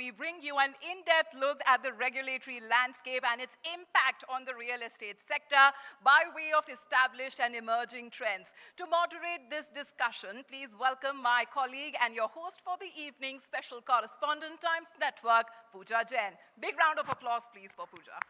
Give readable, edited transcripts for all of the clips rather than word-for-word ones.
we bring you an in-depth look at the regulatory landscape and its impact on the real estate sector by way of established and emerging trends. To moderate this discussion, please welcome my colleague and your host for the evening, special correspondent, Times Network, Pooja Jain. Big round of applause, please, for Pooja.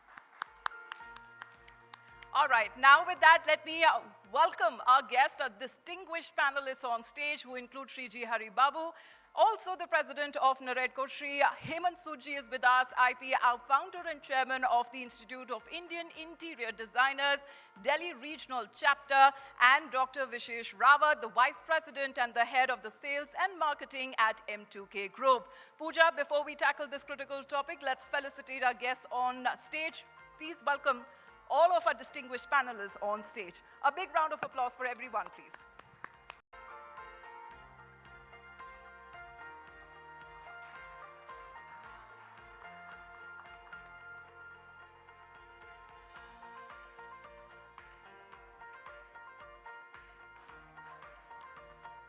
All right, now with that, let me welcome our guests, our distinguished panelists on stage, who include Shriji Hari Babu, also the president of NAREDCO, Shri Hemant Suji is with us, IP, our founder and chairman of the Institute of Indian Interior Designers, Delhi Regional Chapter, and Dr. Vishesh Rawat, the vice president and the head of the sales and marketing at M2K Group. Pooja, before we tackle this critical topic, let's felicitate our guests on stage. Please welcome all of our distinguished panelists on stage. A big round of applause for everyone, please.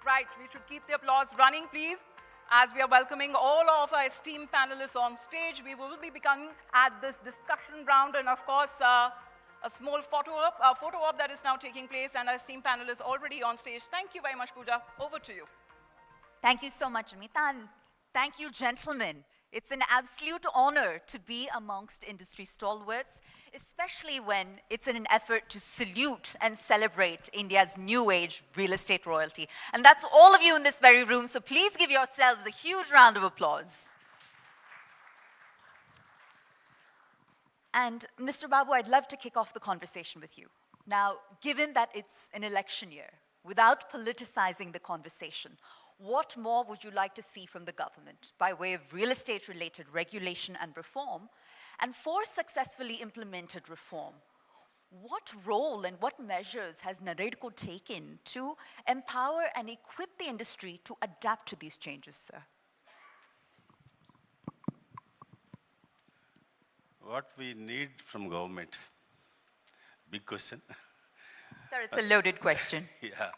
Right, we should keep the applause running, please. As we are welcoming all of our esteemed panelists on stage, we will be beginning at this discussion round, and of course, a small photo op that is now taking place, and our esteemed panelists already on stage. Thank you very much, Pooja. Over to you. Thank you so much, Amita, and thank you, gentlemen. It's an absolute honor to be amongst industry stalwarts, especially when it's in an effort to salute and celebrate India's new age real estate royalty. And that's all of you in this very room, so please give yourselves a huge round of applause. And Mr. Babu, I'd love to kick off the conversation with you. Now, given that it's an election year, without politicizing the conversation, what more would you like to see from the government by way of real estate-related regulation and reform? And for successfully implemented reform, what role and what measures has NAREDCO taken to empower and equip the industry to adapt to these changes, sir? What we need from government? Big question. Sir, it's a loaded question. Yeah.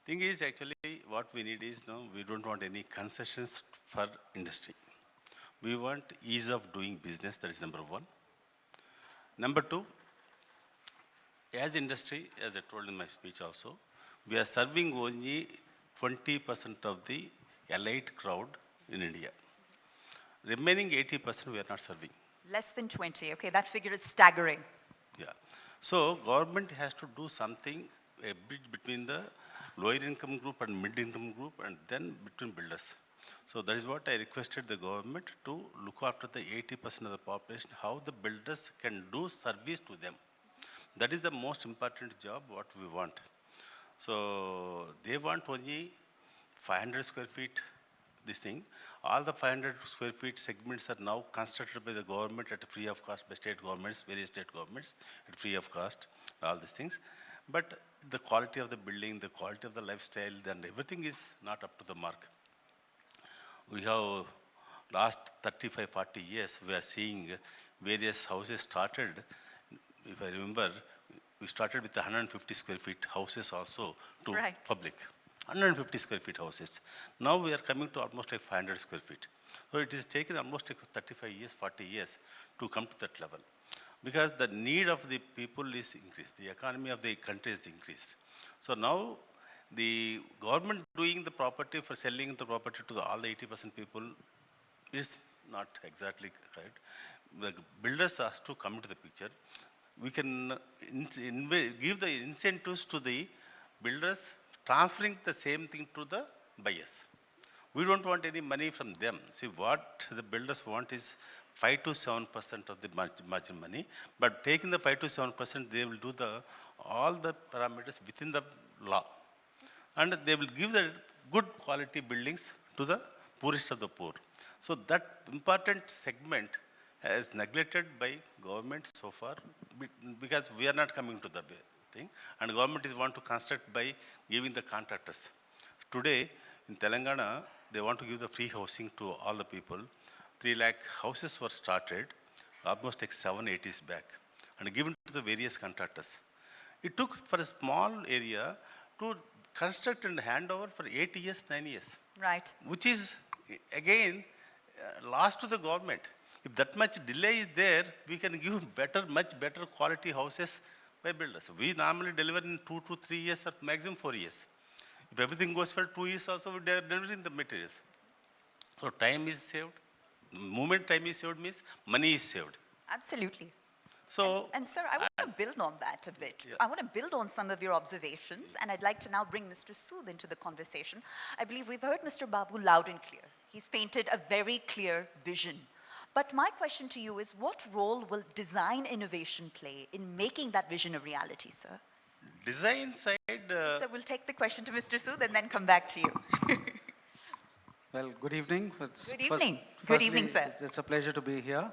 Thing is, actually, what we need is, no, we don't want any concessions for industry. We want ease of doing business, that is number one. Number two, as industry, as I told in my speech also, we are serving only 20% of the elite crowd in India. Remaining 80% we are not serving. Less than 20, okay, that figure is staggering. Yeah. So government has to do something, a bridge between the lower income group and mid income group, and then between builders. So that is what I requested the government to look after the 80% of the population, how the builders can do service to them. That is the most important job what we want. So they want only 500 square feet, this thing. All the 500 square feet segments are now constructed by the government at free of cost by state governments, various state governments at free of cost, all these things. But the quality of the building, the quality of the lifestyle, and everything is not up to the mark. We have last 35, 40 years, we are seeing various houses started. If I remember, we started with 150 square feet houses also to public. 150 square feet houses. Now we are coming to almost like 500 square feet. So it is taken almost like 35 years, 40 years to come to that level. Because the need of the people is increased. The economy of the country is increased. So now the government doing the property for selling the property to all the 80% people is not exactly correct. The builders have to come into the picture. We can give the incentives to the builders, transferring the same thing to the buyers. We don't want any money from them. See, what the builders want is 5 to 7% of the margin money, but taking the 5 to 7%, they will do all the parameters within the law. And they will give the good quality buildings to the poorest of the poor. So that important segment is neglected by government so far because we are not coming to the thing. And government is want to construct by giving the contractors. Today in Telangana, they want to give the free housing to all the people. 3 lakh houses were started almost like 7-8 years back and given to the various contractors. It took for a small area to construct and hand over for 8 years, 9 years. Right. Which is again lost to the government. If that much delay is there, we can give much better quality houses by builders. We normally deliver in 2 to 3 years or maximum 4 years. If everything goes well, 2 years also we are delivering the materials. So time is saved. The moment time is saved means money is saved. Absolutely. So, And sir, I want to build on that a bit. Yeah. I want to build on some of your observations, and I'd like to now bring Mr. Sood into the conversation. I believe we've heard Mr. Babu loud and clear. He's painted a very clear vision. But my question to you is, what role will design innovation play in making that vision a reality, sir? design side, So we'll take the question to Mr. Sood and then come back to you. Well, good evening. Good evening. Good evening, sir. It's a pleasure to be here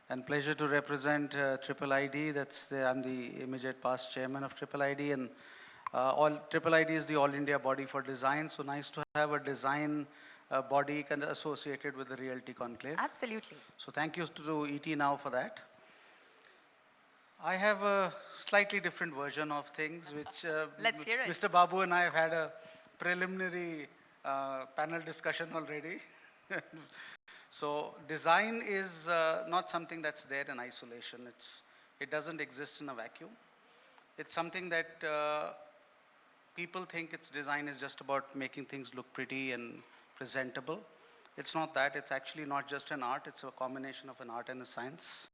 and pleasure to represent Triple ID. I'm the immediate past chairman of Triple ID, and Triple ID is the All India body for design. So nice to have a design body associated with the Realty Conclave. Absolutely. So thank you to ET Now for that. I have a slightly different version of things, which Let's hear it. Mr. Babu and I have had a preliminary panel discussion already. So design is not something that's there in isolation. It doesn't exist in a vacuum. It's something that people think design is just about making things look pretty and presentable. It's not that. It's actually not just an art. It's a combination of an art and a science.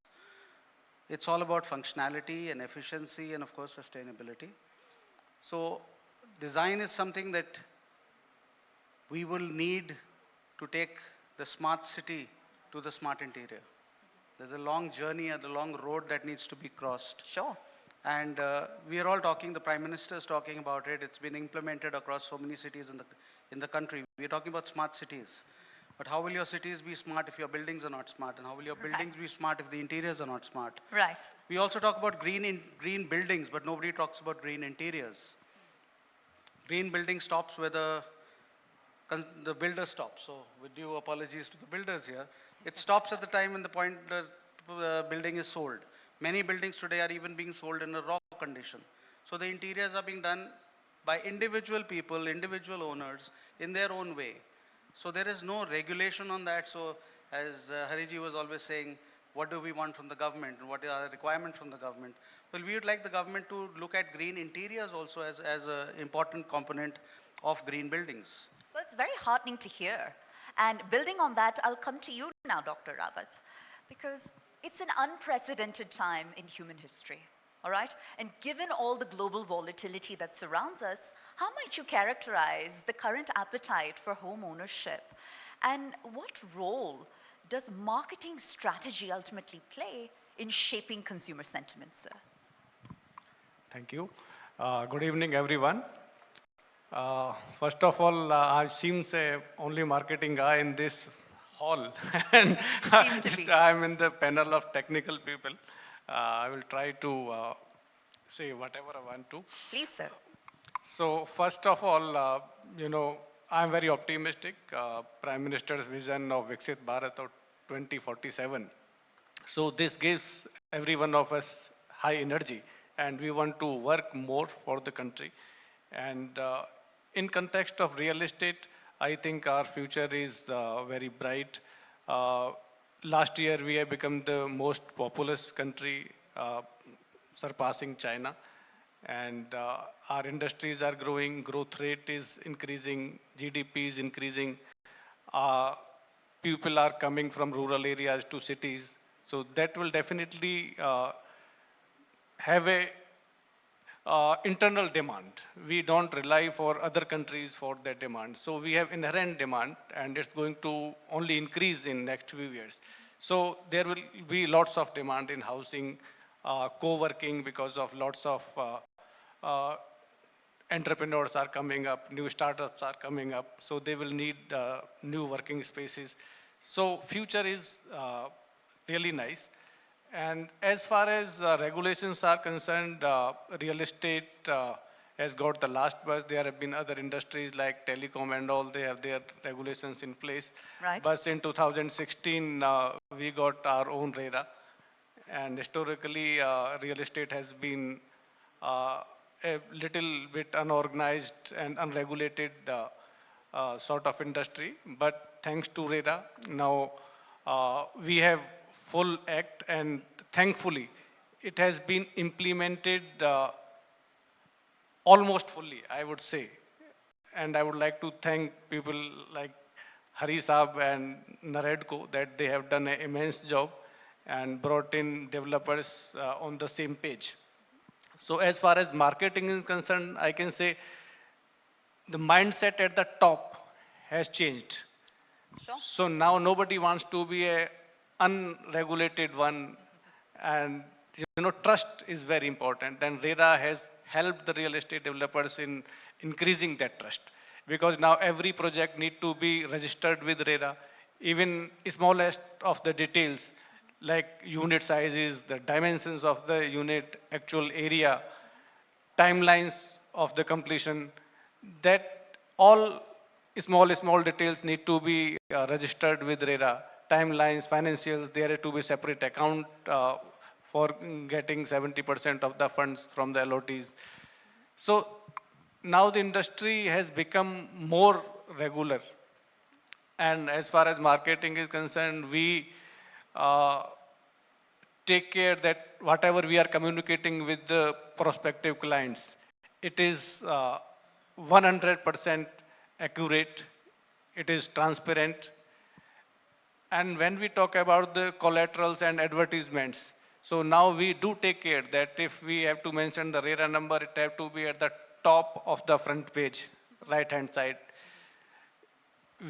It's all about functionality and efficiency and, of course, sustainability. So design is something that we will need to take the smart city to the smart interior. There's a long journey and a long road that needs to be crossed. Sure. And we are all talking, the Prime Minister is talking about it. It's been implemented across so many cities in the country. We're talking about smart cities. But how will your cities be smart if your buildings are not smart? And how will your buildings be smart if the interiors are not smart? Right. We also talk about green buildings, but nobody talks about green interiors. Green building stops where the builder stops. So with due apologies to the builders here, it stops at the time when the point the building is sold. Many buildings today are even being sold in a raw condition. So the interiors are being done by individual people, individual owners in their own way. So there is no regulation on that. So as Hariji was always saying, what do we want from the government and what are the requirements from the government? Well, we would like the government to look at green interiors also as an important component of green buildings. Well, it's very heartening to hear. And building on that, I'll come to you now, Dr. Rawat, because it's an unprecedented time in human history, all right? And given all the global volatility that surrounds us, how might you characterize the current appetite for home ownership? And what role does marketing strategy ultimately play in shaping consumer sentiment, sir? Thank you. Good evening, everyone. First of all, I seem the only marketing guy in this hall, and Seem to be. I'm in the panel of technical people. I will try to say whatever I want to. Please, sir. So first of all, I'm very optimistic. Prime Minister's vision of Viksit Bharat of 2047. So this gives every one of us high energy, and we want to work more for the country. And in context of real estate, I think our future is very bright. Last year, we have become the most populous country, surpassing China. And our industries are growing, growth rate is increasing, GDP is increasing. People are coming from rural areas to cities. So that will definitely have a internal demand. We don't rely for other countries for that demand. So we have inherent demand, and it's going to only increase in next few years. So there will be lots of demand in housing, co-working, because of lots of entrepreneurs are coming up, new startups are coming up, so they will need new working spaces. So future is really nice. And as far as regulations are concerned, real estate has got the last bus. There have been other industries like telecom and all, they have their regulations in place. Right. But in 2016, we got our own RERA. And historically, real estate has been a little bit unorganized and unregulated sort of industry. But thanks to RERA, now we have full act, and thankfully, it has been implemented almost fully, I would say. And I would like to thank people like Hari Saab and Naredko that they have done an immense job and brought in developers on the same page. So as far as marketing is concerned, I can say the mindset at the top has changed. Sure. So now nobody wants to be a unregulated one, and trust is very important. And RERA has helped the real estate developers in increasing that trust, because now every project need to be registered with RERA, even smallest of the details like unit sizes, the dimensions of the unit, actual area, timelines of the completion, that all small details need to be registered with RERA. Timelines, financials, there to be separate account for getting 70% of the funds from the LOTs. So now the industry has become more regular. And as far as marketing is concerned, we uh, take care that whatever we are communicating with the prospective clients, it is 100% accurate, it is transparent. And when we talk about the collaterals and advertisements, so now we do take care that if we have to mention the RERA number, it have to be at the top of the front page, right-hand side.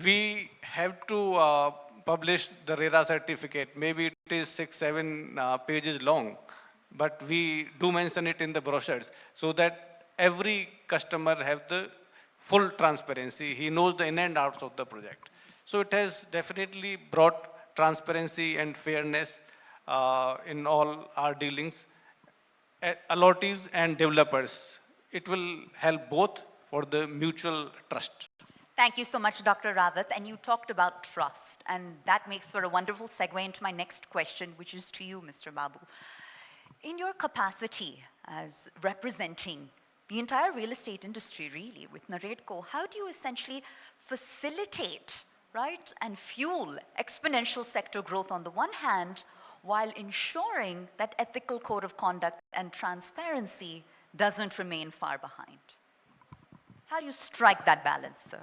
We have to publish the RERA certificate. Maybe it is 6-7 pages long, but we do mention it in the brochures so that every customer have the full transparency. He knows the in and outs of the project. So it has definitely brought transparency and fairness in all our dealings. Allottees and developers, it will help both for the mutual trust. Thank you so much, Dr. Rawat. And you talked about trust, and that makes for a wonderful segue into my next question, which is to you, Mr. Babu. In your capacity as representing the entire real estate industry, really, with Naredko, how do you essentially facilitate, right, and fuel exponential sector growth on the one hand, while ensuring that ethical code of conduct and transparency doesn't remain far behind? How do you strike that balance, sir?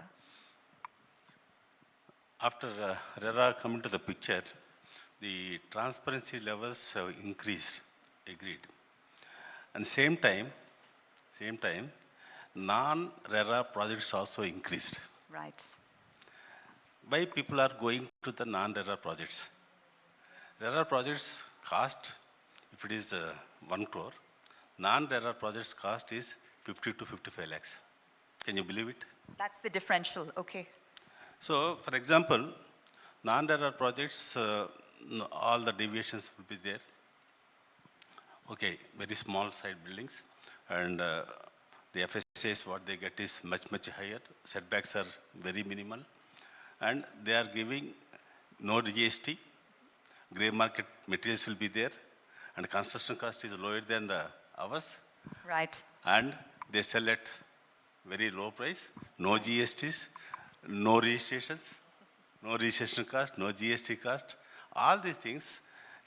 After RERA coming to the picture, the transparency levels have increased, agreed. And same time, non-RERA projects also increased. Right. Why people are going to the non-RERA projects? RERA projects cost, if it is 1 crore, non-RERA projects cost is 50 to 55 lakhs. Can you believe it? That's the differential, okay. So, for example, non-RERA projects, all the deviations will be there. Okay, very small side buildings, and the FSAs, what they get is much higher. Setbacks are very minimal, and they are giving no GST. Grey market materials will be there, and construction cost is lower than the ours. Right. And they sell at very low price, no GSTs, no registrations, no registration cost, no GST cost, all these things.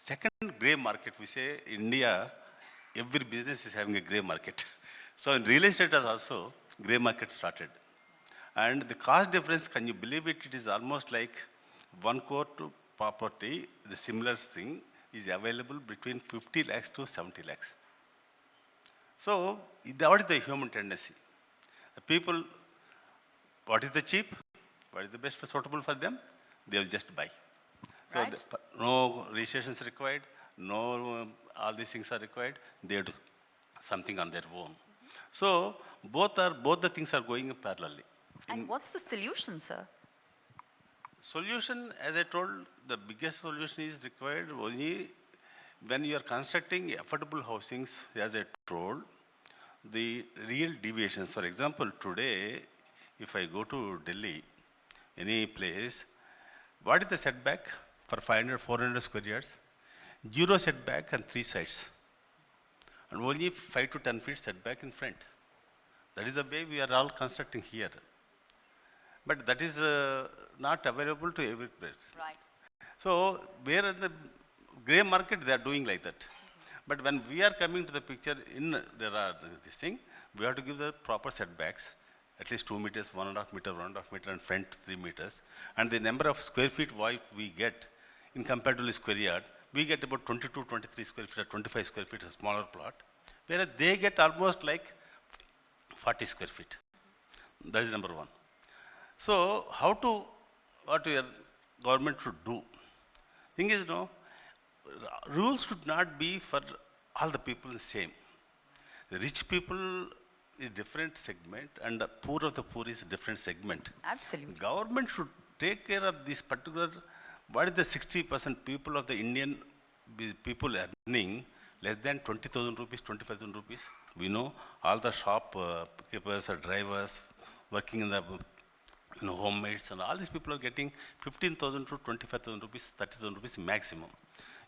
Second, grey market, we say India, every business is having a grey market. So in real estate also, grey market started. And the cost difference, can you believe it? It is almost like 1 crore to property, the similar thing is available between 50 lakhs to 70 lakhs. So, what is the human tendency? The people, what is the cheap? What is the best suitable for them? They will just buy. So, Right. no registrations required, no all these things are required. They do something on their own. So, both the things are going parallelly. And what's the solution, sir? Solution, as I told, the biggest solution is required only when you are constructing affordable housings, as I told, the real deviations. For example, today, if I go to Delhi, any place, what is the setback for 500, 400 square yards? Zero setback on 3 sides, and only 5 to 10 feet setback in front. That is the way we are all constructing here. But that is not available to every place. Right. So where in the grey market they are doing like that. But when we are coming to the picture, there are this thing, we have to give the proper setbacks, at least 2 meters, 1.5 meter, 1.5 meter, and front 3 meters. And the number of square feet what we get in comparatively square yard, we get about 22, 23 square feet or 25 square feet, a smaller plot, whereas they get almost like 40 square feet. That is number one. So what your government should do? Thing is, no, rules should not be for all the people the same. The rich people is different segment and the poor of the poor is different segment. Absolutely. Government should take care of this particular, what is the 60% people of the Indian people earning less than 20,000 rupees, 25,000 rupees. We know all the shop keepers or drivers working in the homemaids and all these people are getting 15,000 to 25,000 rupees, 30,000 rupees maximum.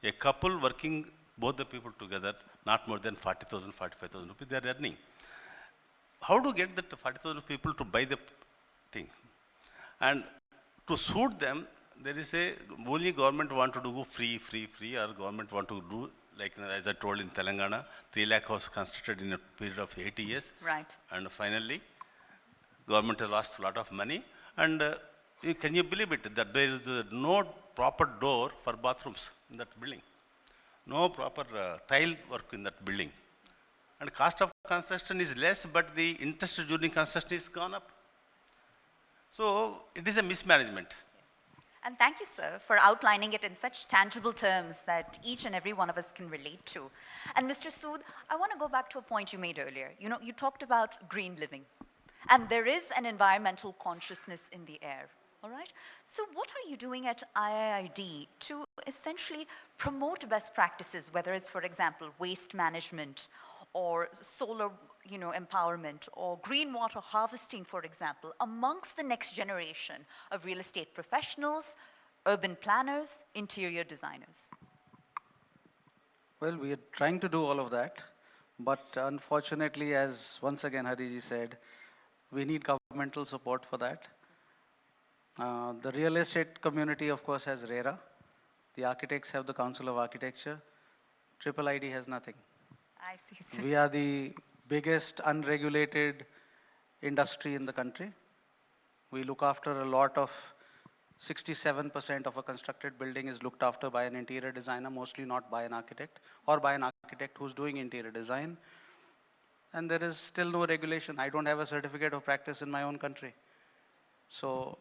A couple working, both the people together, not more than 40,000, 45,000 rupees they are earning. How to get that 40,000 people to buy the thing? And to suit them, there is only government want to do free, or government want to do, like as I told in Telangana, 3 lakh house constructed in a period of 80 years. Right. And finally, government has lost a lot of money. And can you believe it, that there is no proper door for bathrooms in that building? No proper tile work in that building. And cost of construction is less, but the interest during construction is gone up. So it is a mismanagement. And thank you, sir, for outlining it in such tangible terms that each and every one of us can relate to. And Mr. Sood, I want to go back to a point you made earlier. You know, you talked about green living. And there is an environmental consciousness in the air, all right? So what are you doing at IIID to essentially promote best practices, whether it's, for example, waste management or solar, empowerment or green water harvesting, for example, amongst the next generation of real estate professionals, urban planners, interior designers? Well, we are trying to do all of that, but unfortunately, as once again Hariji said, we need governmental support for that. The real estate community, of course, has RERA. The architects have the Council of Architecture. Triple ID has nothing. I see, sir. We are the biggest unregulated industry in the country. We look after a lot of 67% of a constructed building is looked after by an interior designer, mostly not by an architect, or by an architect who's doing interior design. And there is still no regulation. I don't have a certificate of practice in my own country. So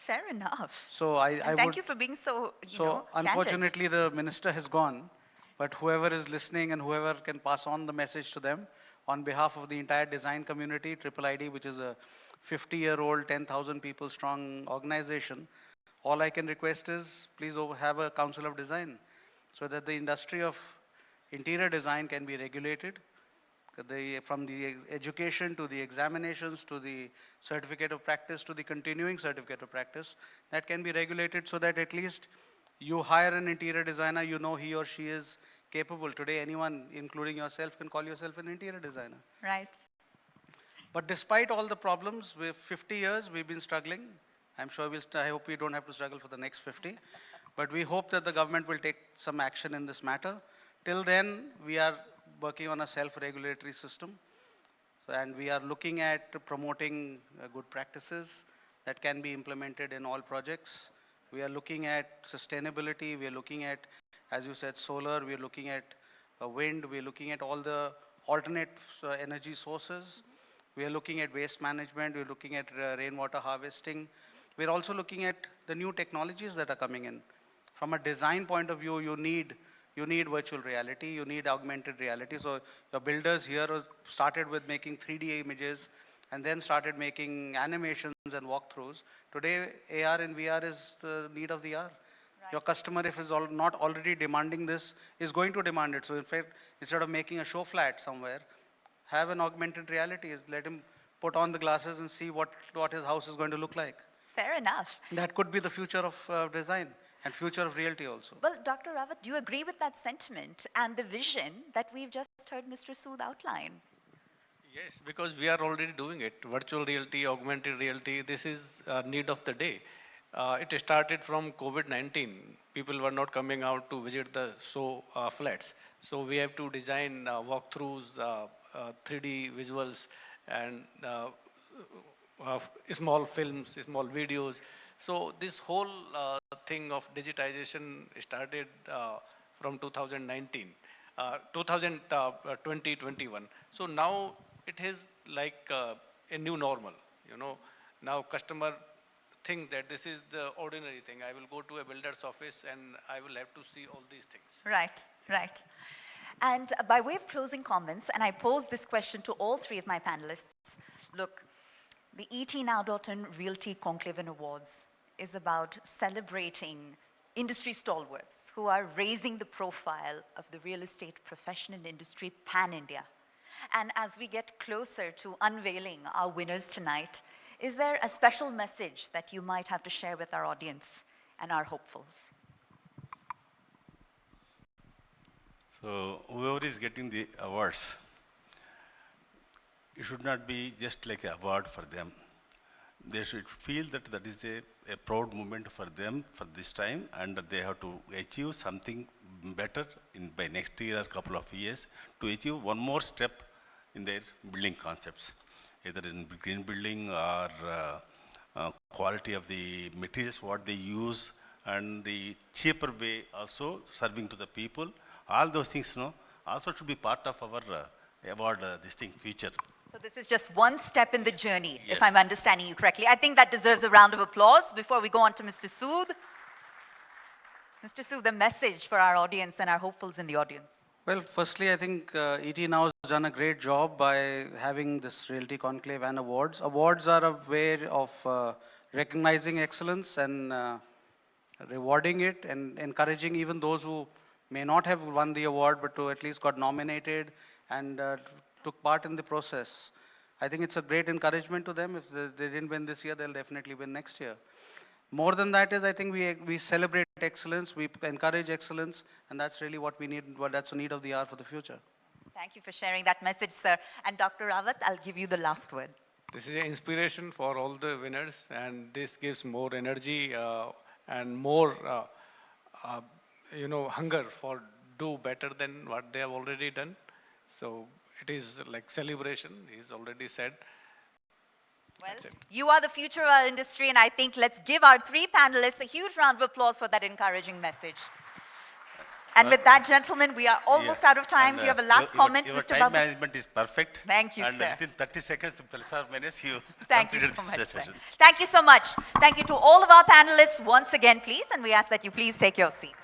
Fair enough. So I thank would, you for being so, So candid. unfortunately, the minister has gone, but whoever is listening and whoever can pass on the message to them, on behalf of the entire design community, Triple ID, which is a 50-year-old, 10,000 people strong organization, all I can request is please have a council of design so that the industry of interior design can be regulated. From the education to the examinations to the certificate of practice to the continuing certificate of practice, that can be regulated so that at least you hire an interior designer, you know he or she is capable. Today, anyone, including yourself, can call yourself an interior designer. Right. But despite all the problems, with 50 years, we've been struggling. I'm sure I hope we don't have to struggle for the next 50. But we hope that the government will take some action in this matter. Till then, we are working on a self-regulatory system. And we are looking at promoting good practices that can be implemented in all projects. We are looking at sustainability. We are looking at, as you said, solar. We are looking at wind. We are looking at all the alternate energy sources. We are looking at waste management. We are looking at rainwater harvesting. We are also looking at the new technologies that are coming in. From a design point of view, you need virtual reality, you need augmented reality. So your builders here started with making 3D images and then started making animations and walkthroughs. Today, AR and VR is the need of the hour. Right. Your customer, if is not already demanding this, is going to demand it. So in fact, instead of making a show flat somewhere, have an augmented reality. Let him put on the glasses and see what his house is going to look like. Fair enough. That could be the future of design. And future of realty also. Well, Dr. Rawat, do you agree with that sentiment and the vision that we've just heard Mr. Sood outline? Yes, because we are already doing it. Virtual reality, augmented reality, this is a need of the day. It started from COVID-19. People were not coming out to visit the show flats. So we have to design walkthroughs, 3D visuals, and small films, small videos. So this whole thing of digitization started from 2019, 2021. So now it is like a new normal, you know. Now customer think that this is the ordinary thing. I will go to a builder's office and I will have to see all these things. Right, right. And by way of closing comments, and I pose this question to all three of my panelists, look, the ET Now Realty Conclave and Awards is about celebrating industry stalwarts who are raising the profile of the real estate profession and industry pan-India. And as we get closer to unveiling our winners tonight, is there a special message that you might have to share with our audience and our hopefuls? So whoever is getting the awards, it should not be just like an award for them. They should feel that that is a proud moment for them for this time, and that they have to achieve something better by next year or couple of years to achieve one more step in their building concepts, either in green building or quality of the materials what they use, and the cheaper way also serving to the people. All those things, also should be part of our award this thing future. So this is just one step in the journey, Yes. if I'm understanding you correctly. I think that deserves a round of applause before we go on to Mr. Sood. Mr. Sood, the message for our audience and our hopefuls in the audience. Well, firstly, I think ET Now has done a great job by having this Realty Conclave and awards. Awards are a way of recognizing excellence and rewarding it and encouraging even those who may not have won the award but to at least got nominated and took part in the process. I think it's a great encouragement to them. If they didn't win this year, they'll definitely win next year. More than that is, I think we celebrate excellence, we encourage excellence, and that's really what we need, that's the need of the hour for the future. Thank you for sharing that message, sir. And Dr. Rawat, I'll give you the last word. This is an inspiration for all the winners, and this gives more energy and more, hunger for do better than what they have already done. So it is like celebration, he's already said. Well, That's it. you are the future of our industry, and I think let's give our three panelists a huge round of applause for that encouraging message. And with that, gentlemen, we are almost out of time. And, Do you have a last comment, your Mr. time Babu? management is perfect. Thank you, and sir. within 30 seconds, plus or minus, you Thank you completed so much, this sir. session. Thank you so much. Thank you to all of our panelists once again, please, and we ask that you please take your seat.